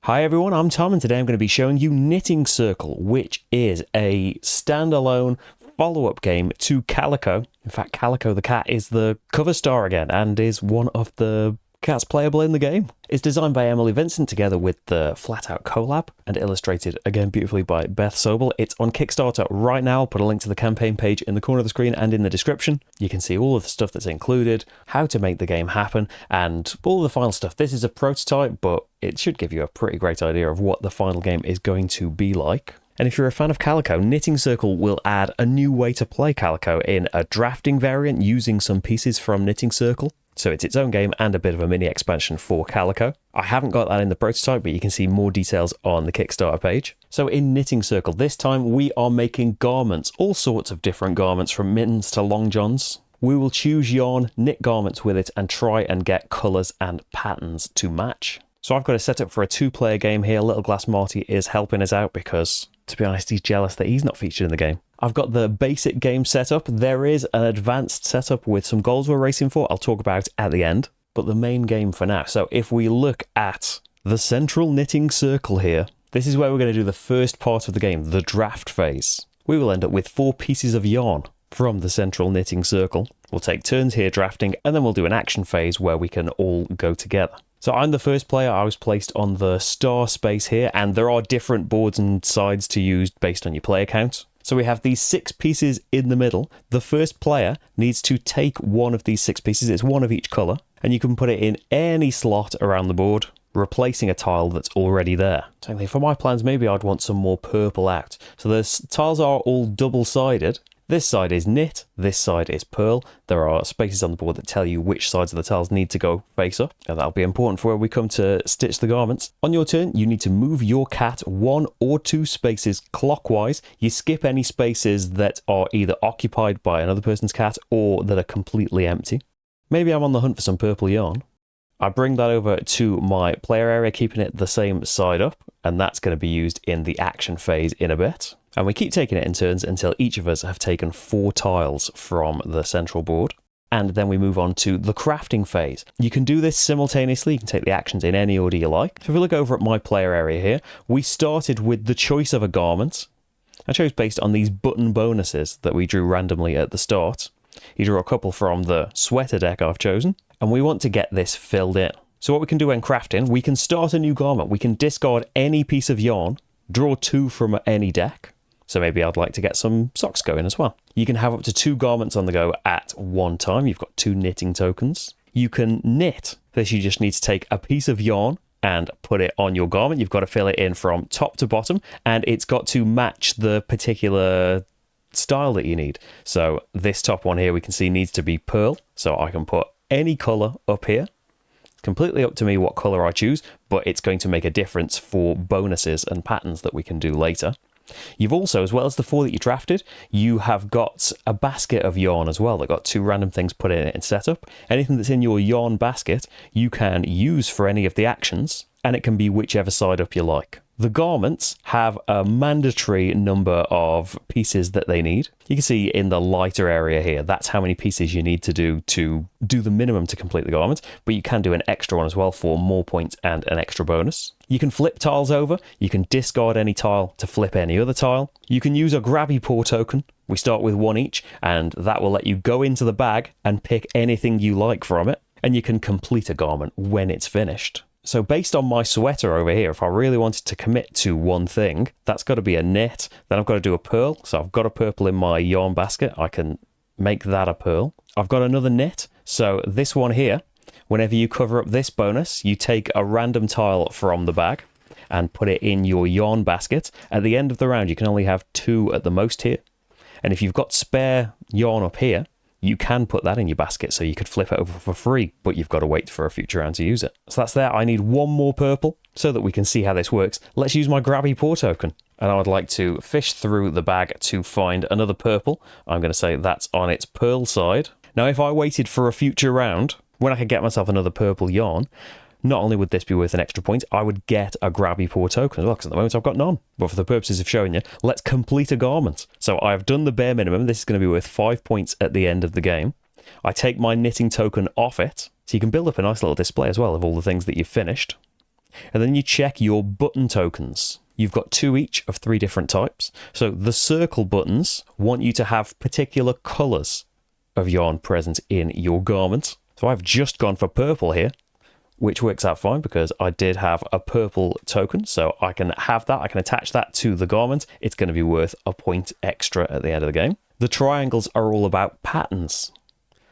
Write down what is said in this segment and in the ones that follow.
Hi everyone, I'm Tom and today I'm going to be showing you Knitting Circle, which is a standalone follow-up game to Calico. In fact, Calico the cat is the cover star again and is one of the cats playable in the game. It's designed by Emily Vincent together with the Flat Out collab and illustrated again beautifully by Beth Sobel. It's on Kickstarter right now. I'll put a link to the campaign page in the corner of the screen and in the description. You can see all of the stuff that's included, how to make the game happen, and all the final stuff. This is a prototype, but it should give you a pretty great idea of what the final game is going to be like. And if you're a fan of Calico, Knitting Circle will add a new way to play Calico in a drafting variant using some pieces from Knitting Circle. So it's its own game and a bit of a mini expansion for Calico. I haven't got that in the prototype, but you can see more details on the Kickstarter page. So in Knitting Circle, this time we are making garments, all sorts of different garments from mittens to long johns. We will choose yarn, knit garments with it, and try and get colours and patterns to match. So I've got a setup for a two-player game here. Little Glass Marty is helping us out because, to be honest, he's jealous that he's not featured in the game. I've got the basic game setup. There is an advanced setup with some goals we're racing for. I'll talk about at the end, but the main game for now. So if we look at the central knitting circle here, this is where we're going to do the first part of the game, the draft phase. We will end up with 4 pieces of yarn from the central knitting circle. We'll take turns here drafting, and then we'll do an action phase where we can all go together. So I'm the first player. I was placed on the star space here, and there are different boards and sides to use based on your player count. So we have these 6 pieces in the middle. The first player needs to take one of these 6 pieces. It's one of each colour, and you can put it in any slot around the board, replacing a tile that's already there. So for my plans, maybe I'd want some more purple out. So the tiles are all double-sided. This side is knit, this side is purl. There are spaces on the board that tell you which sides of the tiles need to go face up, and that'll be important for when we come to stitch the garments. On your turn, you need to move your cat 1 or 2 spaces clockwise. You skip any spaces that are either occupied by another person's cat or that are completely empty. Maybe I'm on the hunt for some purple yarn. I bring that over to my player area, keeping it the same side up, and that's going to be used in the action phase in a bit. And we keep taking it in turns until each of us have taken 4 tiles from the central board. And then we move on to the crafting phase. You can do this simultaneously. You can take the actions in any order you like. So if we look over at my player area here, we started with the choice of a garment. I chose based on these button bonuses that we drew randomly at the start. You drew a couple from the sweater deck I've chosen, and we want to get this filled in. So what we can do when crafting, we can start a new garment. We can discard any piece of yarn, draw 2 from any deck. So maybe I'd like to get some socks going as well. You can have up to 2 garments on the go at one time. You've got 2 knitting tokens. You can knit. This you just need to take a piece of yarn and put it on your garment. You've got to fill it in from top to bottom, and it's got to match the particular style that you need. So this top one here we can see needs to be pearl. So I can put any colour up here. It's completely up to me what colour I choose, but it's going to make a difference for bonuses and patterns that we can do later. You've also, as well as the 4 that you drafted, you have got a basket of yarn as well that got 2 random things put in it in setup. Anything that's in your yarn basket you can use for any of the actions, and it can be whichever side up you like. The garments have a mandatory number of pieces that they need. You can see in the lighter area here, that's how many pieces you need to do the minimum to complete the garment, but you can do an extra one as well for more points and an extra bonus. You can flip tiles over, you can discard any tile to flip any other tile. You can use a grabby paw token. We start with 1 each, and that will let you go into the bag and pick anything you like from it, and you can complete a garment when it's finished. So based on my sweater over here, if I really wanted to commit to one thing, that's got to be a knit. Then I've got to do a purl. So I've got a purple in my yarn basket. I can make that a purl. I've got another knit. So this one here, whenever you cover up this bonus, you take a random tile from the bag and put it in your yarn basket. At the end of the round, you can only have 2 at the most here. And if you've got spare yarn up here, you can put that in your basket, so you could flip it over for free, but you've got to wait for a future round to use it. So that's there. I need 1 more purple so that we can see how this works. Let's use my grabby paw token. And I would like to fish through the bag to find another purple. I'm going to say that's on its purl side. Now, if I waited for a future round, when I could get myself another purple yarn, not only would this be worth an extra point, I would get a grabby paw token as well, because at the moment I've got none. But for the purposes of showing you, let's complete a garment. So I've done the bare minimum. This is going to be worth 5 points at the end of the game. I take my knitting token off it, so you can build up a nice little display as well of all the things that you've finished. And then you check your button tokens. You've got 2 each of 3 different types. So the circle buttons want you to have particular colours of yarn present in your garment. So I've just gone for purple here, which works out fine because I did have a purple token. So I can have that, I can attach that to the garment. It's going to be worth a point extra at the end of the game. The triangles are all about patterns.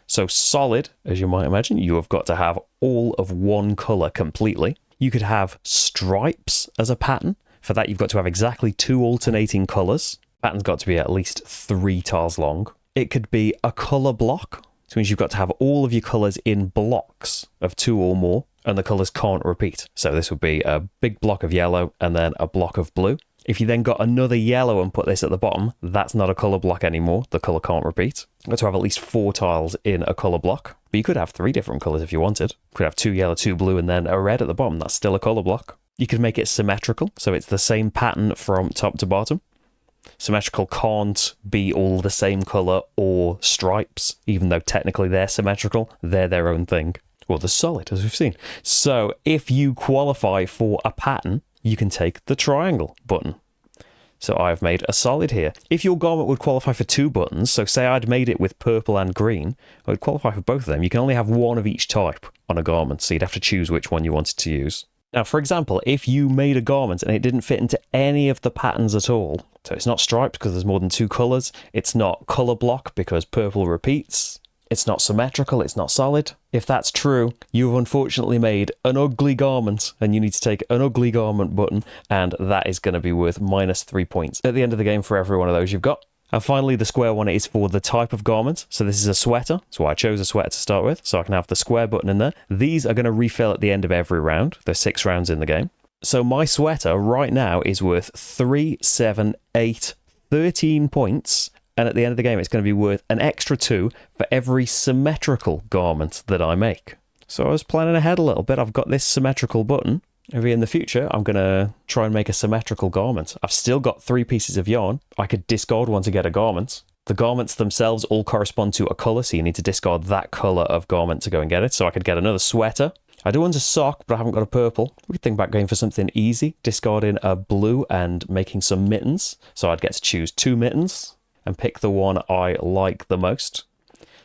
So solid, as you might imagine, you have got to have all of one colour completely. You could have stripes as a pattern. For that, you've got to have exactly 2 alternating colours. Pattern's got to be at least 3 tiles long. It could be a colour block, which means you've got to have all of your colours in blocks of 2 or more, and the colours can't repeat. So this would be a big block of yellow and then a block of blue. If you then got another yellow and put this at the bottom, that's not a colour block anymore. The colour can't repeat. You've got to have at least 4 tiles in a colour block. But you could have 3 different colours if you wanted. You could have 2 yellow, 2 blue, and then a red at the bottom. That's still a colour block. You could make it symmetrical, so it's the same pattern from top to bottom. Symmetrical can't be all the same colour or stripes, even though technically they're symmetrical. They're their own thing. Well, the solid, as we've seen. So if you qualify for a pattern, you can take the triangle button. So I've made a solid here. If your garment would qualify for 2 buttons, so say I'd made it with purple and green, I would qualify for both of them. You can only have 1 of each type on a garment, so you'd have to choose which one you wanted to use. Now, for example, if you made a garment and it didn't fit into any of the patterns at all, so it's not striped because there's more than 2 colours, it's not colour block because purple repeats, it's not symmetrical, it's not solid. If that's true, you've unfortunately made an ugly garment and you need to take an ugly garment button, and that is going to be worth -3 points at the end of the game for every one of those you've got. And finally, the square one is for the type of garment. So this is a sweater. That's why I chose a sweater to start with. So I can have the square button in there. These are going to refill at the end of every round. There's 6 rounds in the game. So my sweater right now is worth 3, 7, 8, 13 points. And at the end of the game, it's going to be worth an extra 2 for every symmetrical garment that I make. So I was planning ahead a little bit. I've got this symmetrical button. Maybe in the future, I'm going to try and make a symmetrical garment. I've still got 3 pieces of yarn. I could discard one to get a garment. The garments themselves all correspond to a colour, so you need to discard that colour of garment to go and get it. So I could get another sweater. I do want a sock, but I haven't got a purple. We could think about going for something easy, discarding a blue and making some mittens. So I'd get to choose 2 mittens and pick the one I like the most.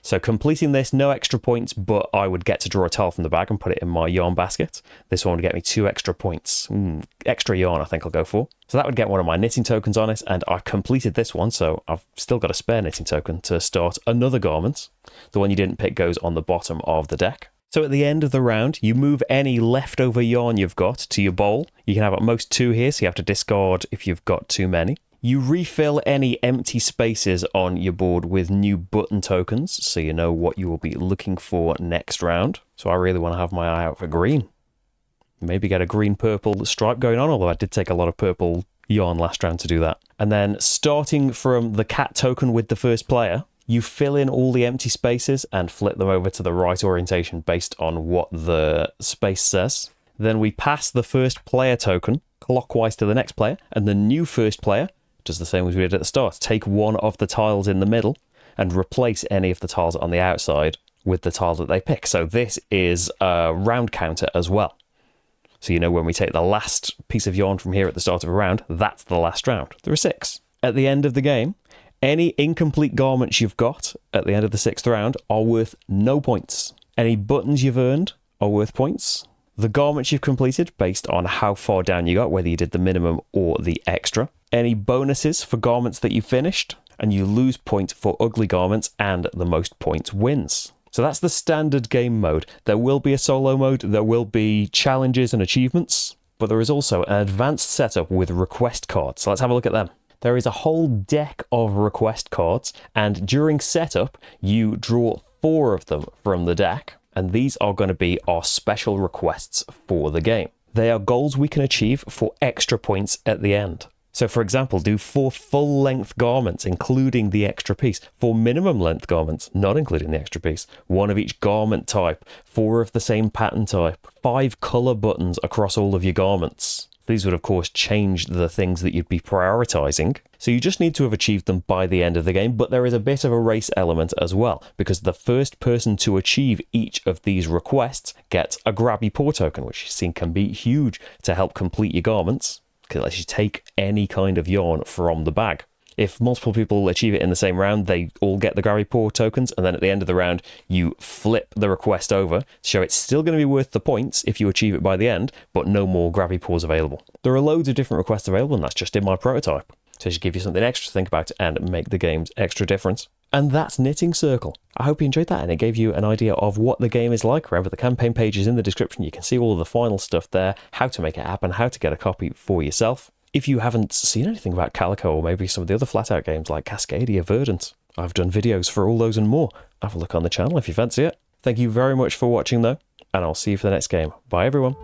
So completing this, no extra points, but I would get to draw a tile from the bag and put it in my yarn basket. This one would get me 2 extra points. Extra yarn, I think I'll go for. So that would get one of my knitting tokens on it, and I've completed this one, so I've still got a spare knitting token to start another garment. The one you didn't pick goes on the bottom of the deck. So at the end of the round, you move any leftover yarn you've got to your bowl. You can have at most 2 here, so you have to discard if you've got too many. You refill any empty spaces on your board with new button tokens, so you know what you will be looking for next round. So I really want to have my eye out for green. Maybe get a green-purple stripe going on, although I did take a lot of purple yarn last round to do that. And then starting from the cat token with the first player, you fill in all the empty spaces and flip them over to the right orientation based on what the space says. Then we pass the first player token clockwise to the next player, and the new first player does the same as we did at the start. Take one of the tiles in the middle and replace any of the tiles on the outside with the tiles that they pick. So this is a round counter as well. So you know when we take the last piece of yarn from here at the start of a round, that's the last round. There are 6. At the end of the game, any incomplete garments you've got at the end of the 6th round are worth no points. Any buttons you've earned are worth points. The garments you've completed based on how far down you got, whether you did the minimum or the extra. Any bonuses for garments that you finished, and you lose points for ugly garments, and the most points wins. So that's the standard game mode. There will be a solo mode, there will be challenges and achievements, but there is also an advanced setup with request cards. So let's have a look at them. There is a whole deck of request cards, and during setup, you draw 4 of them from the deck, and these are going to be our special requests for the game. They are goals we can achieve for extra points at the end. So for example, do 4 full-length garments, including the extra piece. 4 minimum-length garments, not including the extra piece. 1 of each garment type. 4 of the same pattern type. 5 colour buttons across all of your garments. These would, of course, change the things that you'd be prioritizing. So you just need to have achieved them by the end of the game, but there is a bit of a race element as well, because the first person to achieve each of these requests gets a grabby paw token, which you've seen can be huge to help complete your garments, because it lets you take any kind of yarn from the bag. If multiple people achieve it in the same round, they all get the grabby paw tokens, and then at the end of the round, you flip the request over to show it's still going to be worth the points if you achieve it by the end, but no more grabby paws available. There are loads of different requests available, and that's just in my prototype. So it should give you something extra to think about and make the game's extra difference. And that's Knitting Circle. I hope you enjoyed that and it gave you an idea of what the game is like. Remember, the campaign page is in the description. You can see all of the final stuff there, how to make it happen, how to get a copy for yourself. If you haven't seen anything about Calico or maybe some of the other flat-out games like Cascadia, Verdant, I've done videos for all those and more. Have a look on the channel if you fancy it. Thank you very much for watching though, and I'll see you for the next game. Bye everyone.